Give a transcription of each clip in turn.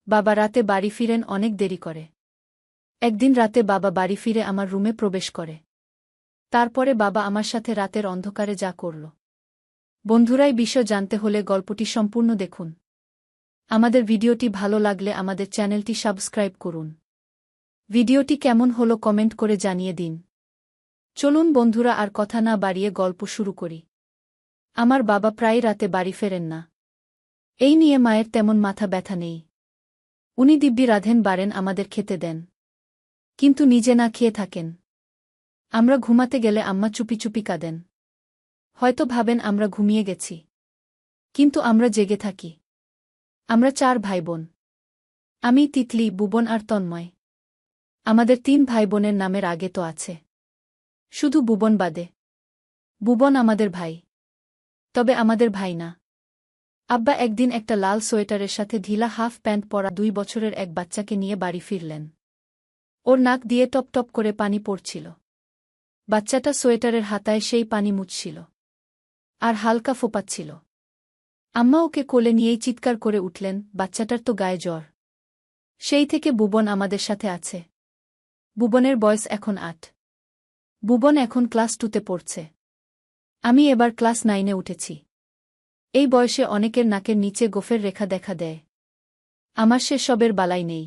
বাবা রাতে বাড়ি ফিরেন অনেক দেরি করে। একদিন রাতে বাবা বাড়ি ফিরে আমার রুমে প্রবেশ করে। তারপরে বাবা আমার সাথে রাতের অন্ধকারে যা করল। বন্ধুরাই বিষয় জানতে হলে গল্পটি সম্পূর্ণ দেখুন। আমাদের ভিডিওটি ভালো লাগলে আমাদের চ্যানেলটি সাবস্ক্রাইব করুন। ভিডিওটি কেমন হলো কমেন্ট করে জানিয়ে দিন। চলুন বন্ধুরা আর কথা না বাড়িয়ে গল্প শুরু করি। আমার বাবা প্রায় রাতে বাড়ি ফেরেন না। এই নিয়ে মায়ের তেমন মাথা ব্যথা নেই। উনি দিব্যি রাঁধেন বাড়েন আমাদের খেতে দেন। কিন্তু নিজে না খেয়ে থাকেন। আমরা ঘুমাতে গেলে আম্মা চুপি চুপি কাঁদেন। হয়তো ভাবেন আমরা ঘুমিয়ে গেছি। কিন্তু আমরা জেগে থাকি। আমরা 4 ভাইবোন। আমি, তিতলি, বুবন আর তন্ময়। আমাদের 3 ভাইবোনের নামের আগে তো আছে শুধু বুবন বাদে। বুবন আমাদের ভাই। তবে আমাদের ভাই না। আব্বা একদিন একটা লাল সোয়েটারের সাথে ঢিলা হাফ প্যান্ট পরা 2 বছরের এক বাচ্চাকে নিয়ে বাড়ি ফিরলেন। ওর নাক দিয়ে টপ টপ করে পানি পড়ছিল। বাচ্চাটা সোয়েটারের হাতায় সেই পানি মুছছিল। আর হালকা ফোপাচ্ছিল। আম্মা ওকে কোলে নিয়েই চিৎকার করে উঠলেন, বাচ্চাটার তো গায়ে জ্বর। সেই থেকে বুবন আমাদের সাথে আছে। বুবনের বয়স এখন 8। বুবন এখন ক্লাস 2তে পড়ছে। আমি এবার ক্লাস 9-এ উঠেছি। এই বয়সে অনেকের নাকের নিচে গোফের রেখা দেখা দেয়। আমার সে সবের বালাই নেই।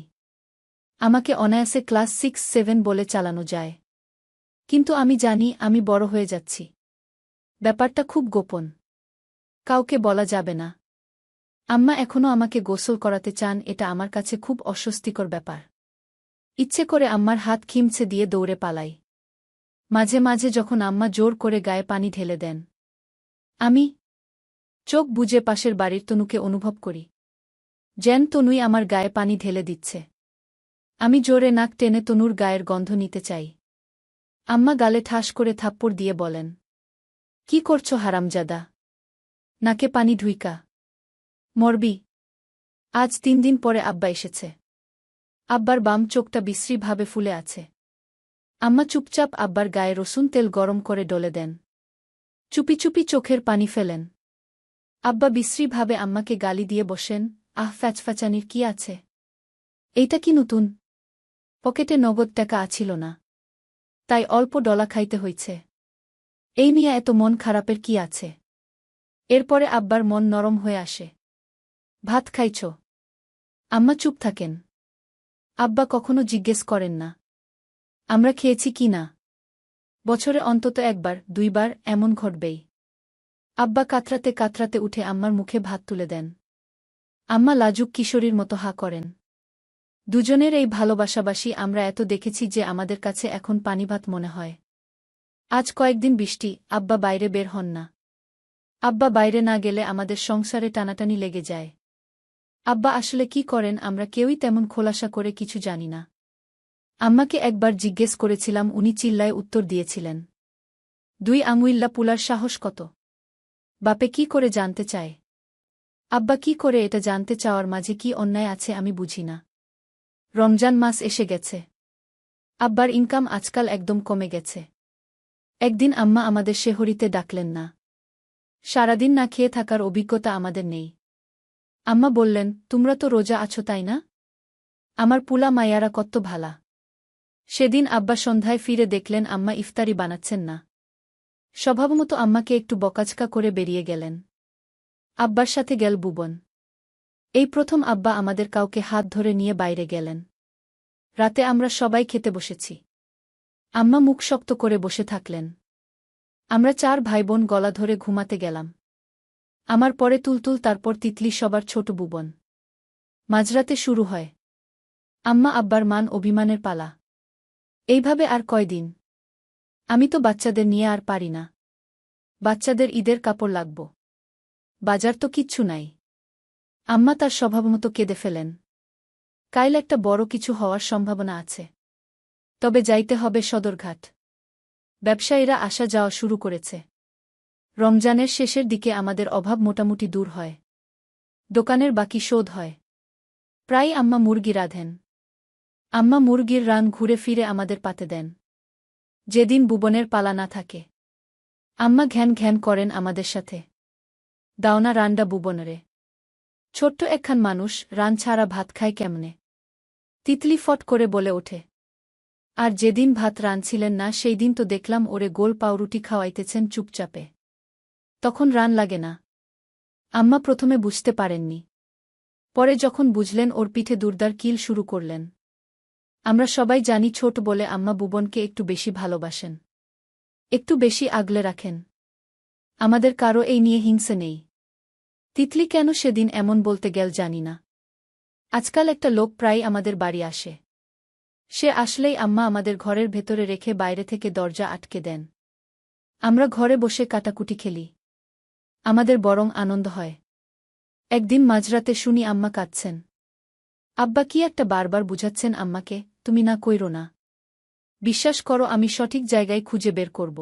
আমাকে অনায়াসে ক্লাস 6-7 বলে চালানো যায়। কিন্তু আমি জানি আমি বড় হয়ে যাচ্ছি। ব্যাপারটা খুব গোপন। কাউকে বলা যাবে না। আম্মা এখনও আমাকে গোসল করাতে চান, এটা আমার কাছে খুব অস্বস্তিকর ব্যাপার। ইচ্ছে করে আম্মার হাত খিমছে দিয়ে দৌড়ে পালাই। মাঝে মাঝে যখন আম্মা জোর করে গায়ে পানি ঢেলে দেন, আমি চোখ বুজে পাশের বাড়ির তনুকে অনুভব করি। যেন তনুই আমার গায়ে পানি ঢেলে দিচ্ছে। আমি জোরে নাক টেনে তনুর গায়ের গন্ধ নিতে চাই। আম্মা গালে ঠাস করে থাপ্পড় দিয়ে বলেন, কি করছো হারামজাদা? নাকে পানি ঢুইকা মরবি। আজ 3 দিন পরে আব্বা এসেছে। আব্বার বাম চোখটা বিশ্রীভাবে ফুলে আছে। আম্মা চুপচাপ আব্বার গায়ে রসুন তেল গরম করে ডলে দেন। চুপি চুপি চোখের পানি ফেলেন। আব্বা বিশ্রীভাবে আম্মাকে গালি দিয়ে বসেন, আহ ফ্যাচফ্যাচানির কি আছে? এইটা কি নতুন? পকেটে নগদ টাকা আছিল না। তাই অল্প ডলা খাইতে হইছে। এই নিয়ে এত মন খারাপের কি আছে? এরপরে আব্বার মন নরম হয়ে আসে। ভাত খাইছ? আম্মা চুপ থাকেন। আব্বা কখনো জিজ্ঞেস করেন না আমরা খেয়েছি কি না। বছরে অন্তত 1বার 2বার এমন ঘটবেই। আব্বা কাতরাতে কাতরাতে উঠে আম্মার মুখে ভাত তুলে দেন। আম্মা লাজুক কিশোরীর মতো হা করেন। দুজনের এই ভালোবাসাবাসী আমরা এত দেখেছি যে আমাদের কাছে এখন পানিভাত মনে হয়। আজ কয়েকদিন বৃষ্টি, আব্বা বাইরে বের হন না। আব্বা বাইরে না গেলে আমাদের সংসারে টানাটানি লেগে যায়। আব্বা আসলে কি করেন আমরা কেউই তেমন খোলাসা করে কিছু জানি না। আম্মাকে একবার জিজ্ঞেস করেছিলাম, উনি চিল্লায় উত্তর দিয়েছিলেন, 2 আঙুইল্লা পুলার সাহস কত? বাপে কি করে জানতে চায়? আব্বা কি করে এটা জানতে চাওয়ার মাঝে কি অন্যায় আছে আমি বুঝি না। রমজান মাস এসে গেছে। আব্বার ইনকাম আজকাল একদম কমে গেছে। একদিন আম্মা আমাদের সেহরিতে ডাকলেন না। সারাদিন না খেয়ে থাকার অভিজ্ঞতা আমাদের নেই। আম্মা বললেন, তোমরা তো রোজা আছো তাই না? আমার পুলা মায়ারা কত ভালা। সেদিন আব্বা সন্ধ্যায় ফিরে দেখলেন আম্মা ইফতারি বানাচ্ছেন না। স্বভাবমতো আম্মাকে একটু বকাঝকা করে বেরিয়ে গেলেন। আব্বার সাথে গেল বুবন। এই প্রথম আব্বা আমাদের কাউকে হাত ধরে নিয়ে বাইরে গেলেন। রাতে আমরা সবাই খেতে বসেছি। আম্মা মুখ শক্ত করে বসে থাকলেন। আমরা 4 ভাইবোন গলা ধরে ঘুমাতে গেলাম। আমার পরে তুলতুল, তারপর তিতলি, সবার ছোট বুবন। মাঝরাতে শুরু হয় আম্মা আব্বার মান অভিমানের পালা। এইভাবে আর কয়দিন? আমি তো বাচ্চাদের নিয়ে আর পারি না। বাচ্চাদের ঈদের কাপড় লাগব। বাজার তো কিচ্ছু নাই। আম্মা তার স্বভাবমতো কেঁদে ফেলেন। কাইল একটা বড় কিছু হওয়ার সম্ভাবনা আছে। তবে যাইতে হবে সদরঘাট। ব্যবসায়ীরা আসা যাওয়া শুরু করেছে। রমজানের শেষের দিকে আমাদের অভাব মোটামুটি দূর হয়। দোকানের বাকি শোধ হয়। প্রায় আম্মা মুরগি রাঁধেন। আম্মা মুরগির রান ঘুরে ফিরে আমাদের পাতে দেন। যেদিন বুবনের পালা না থাকে আম্মা ঘ্যান ঘ্যান করেন আমাদের সাথে, দাওনা রান্ডা বুবনরে। ছোট্ট একখান মানুষ রান ছাড়া ভাত খায় কেমনে? তিতলি ফট করে বলে ওঠে। আর যেদিন ভাত রানছিলেন না সেই দিন তো দেখলাম ওরে গোল পাউরুটি খাওয়াইতেছেন চুপচাপে। তখন রান লাগে না। আম্মা প্রথমে বুঝতে পারেননি। পরে যখন বুঝলেন ওর পিঠে দুর্দার কিল শুরু করলেন। আমরা সবাই জানি ছোট বলে আম্মা বুবনকে একটু বেশি ভালোবাসেন। একটু বেশি আগলে রাখেন। আমাদের কারো এই নিয়ে হিংসে নেই। তিতলি কেন সেদিন এমন বলতে গেল জানি না। আজকাল একটা লোক প্রায় আমাদের বাড়ি আসে। সে আসলেই আম্মা আমাদের ঘরের ভেতরে রেখে বাইরে থেকে দরজা আটকে দেন। আমরা ঘরে বসে কাটাকুটি খেলি। আমাদের বরং আনন্দ হয়। একদিন মাঝরাতে শুনি আম্মা কাঁদছেন। আব্বা কি একটা বারবার বুঝাচ্ছেন আম্মাকে, তুমি না কইরো না। বিশ্বাস করো আমি সঠিক জায়গায় খুঁজে বের করব।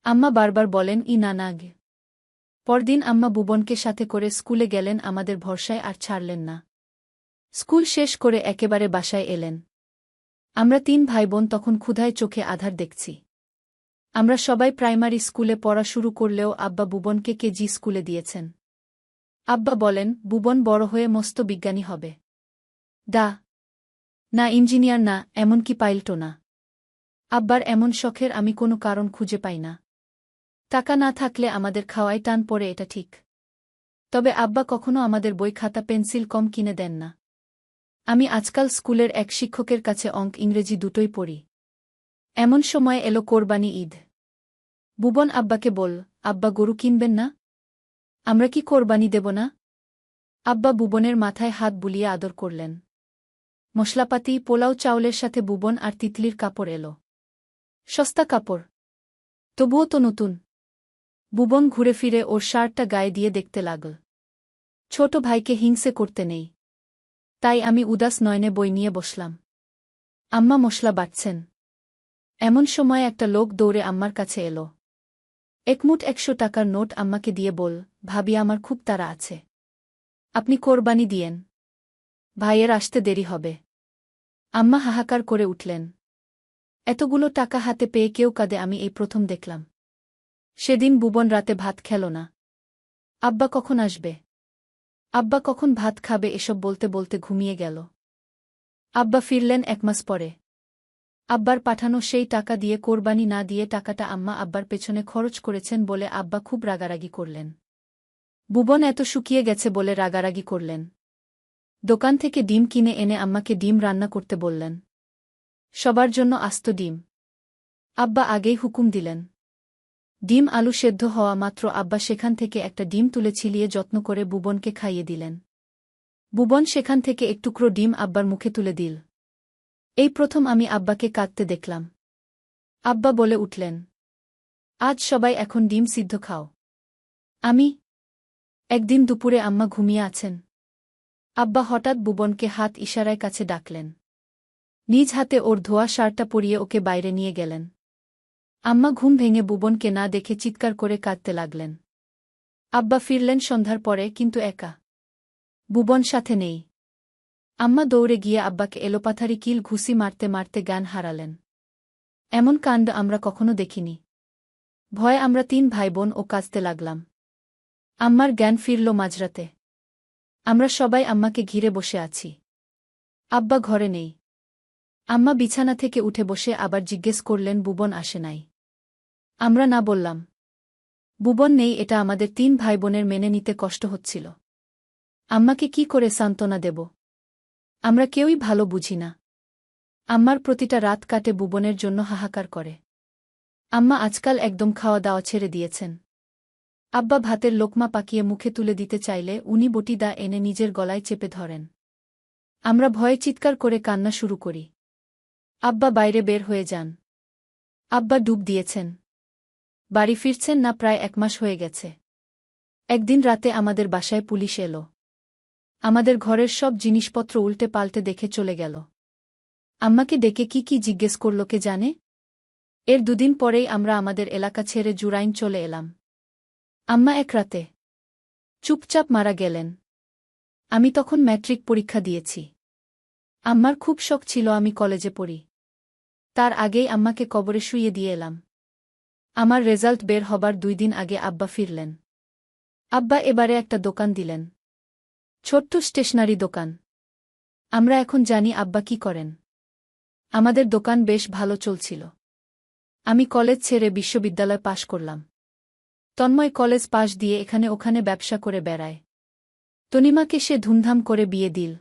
আম্মা বারবার বলেন না না গে। পরদিন আম্মা বুবনকে সাথে করে স্কুলে গেলেন আমাদের ভরসায় আর ছাড়লেন না। স্কুল শেষ করে একেবারে বাসায় এলেন। আমরা 3 ভাইবোন তখন ক্ষুধায় চোখে আধার দেখছি। আমরা সবাই প্রাইমারি স্কুলে পড়া শুরু করলেও আব্বা বুবনকে কেজি স্কুলে দিয়েছেন। আব্বা বলেন বুবন বড় হয়ে মস্ত বিজ্ঞানী হবে। না ইঞ্জিনিয়ার না, এমনকি পাইলটও না। আব্বার এমন শখের আমি কোনো কারণ খুঁজে পাই না। টাকা না থাকলে আমাদের খাওয়ায় টান পড়ে এটা ঠিক। তবে আব্বা কখনো আমাদের বই খাতা পেন্সিল কম কিনে দেন না। আমি আজকাল স্কুলের এক শিক্ষকের কাছে অঙ্ক ইংরেজি দুটোই পড়ি। এমন সময় এলো কোরবানি ঈদ। বুবন আব্বাকে বল, আব্বা গরু কিনবেন না? আমরা কি কোরবানি দেব না? আব্বা বুবনের মাথায় হাত বুলিয়ে আদর করলেন। মশলাপাতি পোলাও চাউলের সাথে বুবন আর তিতলির কাপড় এলো। সস্তা কাপড়। তবুও তো নতুন। বুবন ঘুরে ফিরে ওর শার্টটা গায়ে দিয়ে দেখতে লাগল। ছোট ভাইকে হিংসে করতে নেই। তাই আমি উদাস নয়নে বই নিয়ে বসলাম। আম্মা মশলা বাটছেন। এমন সময় একটা লোক দৌড়ে আম্মার কাছে এলো। একমুঠ 100 টাকার নোট আম্মাকে দিয়ে বল, ভাবি আমার খুব তাড়া আছে। আপনি কোরবানি দিয়েন। ভাইয়ের আসতে দেরি হবে। আম্মা হাহাকার করে উঠলেন। এতগুলো টাকা হাতে পেয়ে কেউ কাঁদে আমি এই প্রথম দেখলাম। সেদিন বুবন রাতে ভাত খেল না। আব্বা কখন আসবে? আব্বা কখন ভাত খাবে এসব বলতে বলতে ঘুমিয়ে গেল। আব্বা ফিরলেন 1 মাস পরে। আব্বার পাঠানো সেই টাকা দিয়ে কোরবানি না দিয়ে টাকাটা আম্মা আব্বার পেছনে খরচ করেছেন বলে আব্বা খুব রাগারাগি করলেন। বুবন এত শুকিয়ে গেছে বলে রাগারাগি করলেন। দোকান থেকে ডিম কিনে এনে আম্মাকে ডিম রান্না করতে বললেন। সবার জন্য আস্ত ডিম। আব্বা আগেই হুকুম দিলেন। ডিম আলু সেদ্ধ হওয়া মাত্র আব্বা সেখান থেকে একটা ডিম তুলে ছিলিয়ে যত্ন করে বুবনকে খাইয়ে দিলেন। বুবন সেখান থেকে এক টুকরো ডিম আব্বার মুখে তুলে দিল। এই প্রথম আমি আব্বাকে কাঁদতে দেখলাম। আব্বা বলে উঠলেন, আজ সবাই এখন ডিম সিদ্ধ খাও। আমি? একদিন দুপুরে আম্মা ঘুমিয়ে আছেন। আব্বা হঠাৎ বুবনকে হাত ইশারায় কাছে ডাকলেন। নিজ হাতে ওর ধোয়া শার্টটা পরিয়ে ওকে বাইরে নিয়ে গেলেন। আম্মা ঘুম ভেঙে বুবনকে না দেখে চিৎকার করে কাঁদতে লাগলেন। আব্বা ফিরলেন সন্ধ্যার পরে কিন্তু একা। বুবন সাথে নেই। আম্মা দৌড়ে গিয়ে আব্বাকে এলোপাথারি কিল ঘুষি মারতে মারতে জ্ঞান হারালেন। এমন কাণ্ড আমরা কখনো দেখিনি। ভয়ে আমরা 3 ভাইবোন ও কাঁদতে লাগলাম। আম্মার জ্ঞান ফিরল মাঝরাতে। আমরা সবাই আম্মাকে ঘিরে বসে আছি। আব্বা ঘরে নেই। আম্মা বিছানা থেকে উঠে বসে আবার জিজ্ঞেস করলেন বুবন আসে নাই। আমরা না বললাম। বুবন নেই এটা আমাদের 3 ভাইবোনের মেনে নিতে কষ্ট হচ্ছিল। আম্মাকে কি করে সান্ত্বনা দেব? আমরা কেউই ভালো বুঝি না। আম্মার প্রতিটা রাত কাটে বুবনের জন্য হাহাকার করে। আম্মা আজকাল একদম খাওয়া দাওয়া ছেড়ে দিয়েছেন। আব্বা ভাতের লোকমা পাকিয়ে মুখে তুলে দিতে চাইলে উনি বটিদা এনে নিজের গলায় চেপে ধরেন। আমরা ভয়ে চিৎকার করে কান্না শুরু করি। আব্বা বাইরে বের হয়ে যান। আব্বা ডুব দিয়েছেন। বাড়ি ফিরছেন না প্রায় 1 মাস হয়ে গেছে। একদিন রাতে আমাদের বাসায় পুলিশ এলো। আমাদের ঘরের সব জিনিসপত্র উল্টে পাল্টে দেখে চলে গেল। আম্মাকে ডেকে কি জিজ্ঞেস করল কে জানে? এর 2 দিন পরেই আমরা আমাদের এলাকা ছেড়ে জুরাইন চলে এলাম। আম্মা এক রাতে চুপচাপ মারা গেলেন। আমি তখন ম্যাট্রিক পরীক্ষা দিয়েছি। আম্মার খুব শখ ছিল আমি কলেজে পড়ি। তার আগেই আম্মাকে কবরে শুইয়ে দিয়ে এলাম। আমার রেজাল্ট বের হবার 2 দিন আগে আব্বা ফিরলেন। আব্বা এবারে একটা দোকান দিলেন। ছোট্ট স্টেশনারি দোকান। আমরা এখন জানি আব্বা কি করেন। আমাদের দোকান বেশ ভালো চলছিল। আমি কলেজ ছেড়ে বিশ্ববিদ্যালয় পাশ করলাম। তন্ময় কলেজ পাশ দিয়ে এখানে ওখানে ব্যবসা করে বেড়ায়। তনিমাকে সে ধুমধাম করে বিয়ে দিল।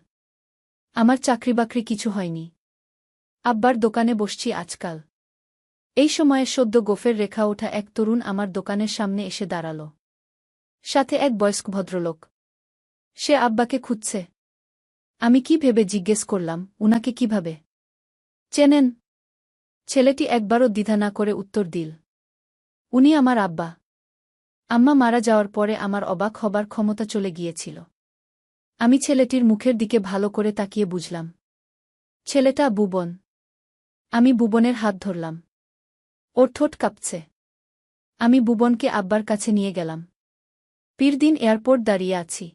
আমার চাকরিবাকরি কিছু হয়নি। আব্বার দোকানে বসছি আজকাল। এই সময়ে সদ্য গোফের রেখা ওঠা এক তরুণ আমার দোকানের সামনে এসে দাঁড়াল। সাথে এক বয়স্ক ভদ্রলোক। সে আব্বাকে খুঁজছে। আমি কি ভেবে জিজ্ঞেস করলাম, উনাকে কিভাবে চেনেন? ছেলেটি একবারও দ্বিধা না করে উত্তর দিল, উনি আমার আব্বা। আম্মা মারা যাওয়ার পরে আমার অবাক হবার ক্ষমতা চলে গিয়েছিল। আমি ছেলেটির মুখের দিকে ভালো করে তাকিয়ে বুঝলাম ছেলেটা ভুবন। আমি ভুবনের হাত ধরলাম। ওর ঠোঁট কাঁপছে। আমি ভুবনকে আব্বার কাছে নিয়ে গেলাম। পরদিন এয়ারপোর্ট দাঁড়িয়ে আছি।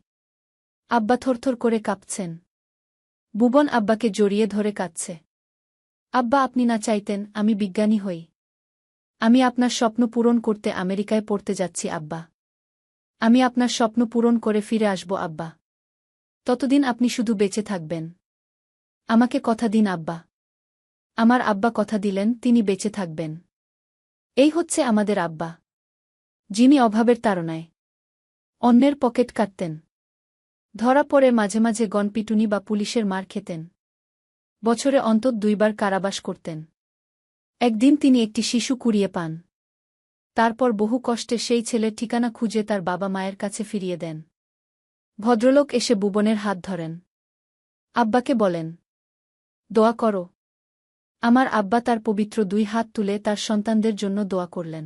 আব্বা থরথর করে কাঁপছেন। ভুবন আব্বাকে জড়িয়ে ধরে কাঁদছে। আব্বা, আপনি না চাইতেন আমি বিজ্ঞানী হই। আমি আপনার স্বপ্ন পূরণ করতে আমেরিকায় পড়তে যাচ্ছি আব্বা। আমি আপনার স্বপ্ন পূরণ করে ফিরে আসব আব্বা। ততদিন আপনি শুধু বেঁচে থাকবেন। আমাকে কথা দিন আব্বা। আমার আব্বা কথা দিলেন তিনি বেঁচে থাকবেন। এই হচ্ছে আমাদের আব্বা, যিনি অভাবের তাড়নায় অন্যের পকেট কাটতেন। ধরা পড়ে মাঝে মাঝে গণপিটুনি বা পুলিশের মার খেতেন। বছরে অন্তত 2 বার কারাবাস করতেন। একদিন তিনি একটি শিশু কুড়িয়ে পান। তারপর বহু কষ্টে সেই ছেলের ঠিকানা খুঁজে তার বাবা মায়ের কাছে ফিরিয়ে দেন। ভদ্রলোক এসে ভুবনের হাত ধরেন। আব্বাকে বলেন, দোয়া করো। আমার আব্বা তার পবিত্র 2 হাত তুলে তার সন্তানদের জন্য দোয়া করলেন।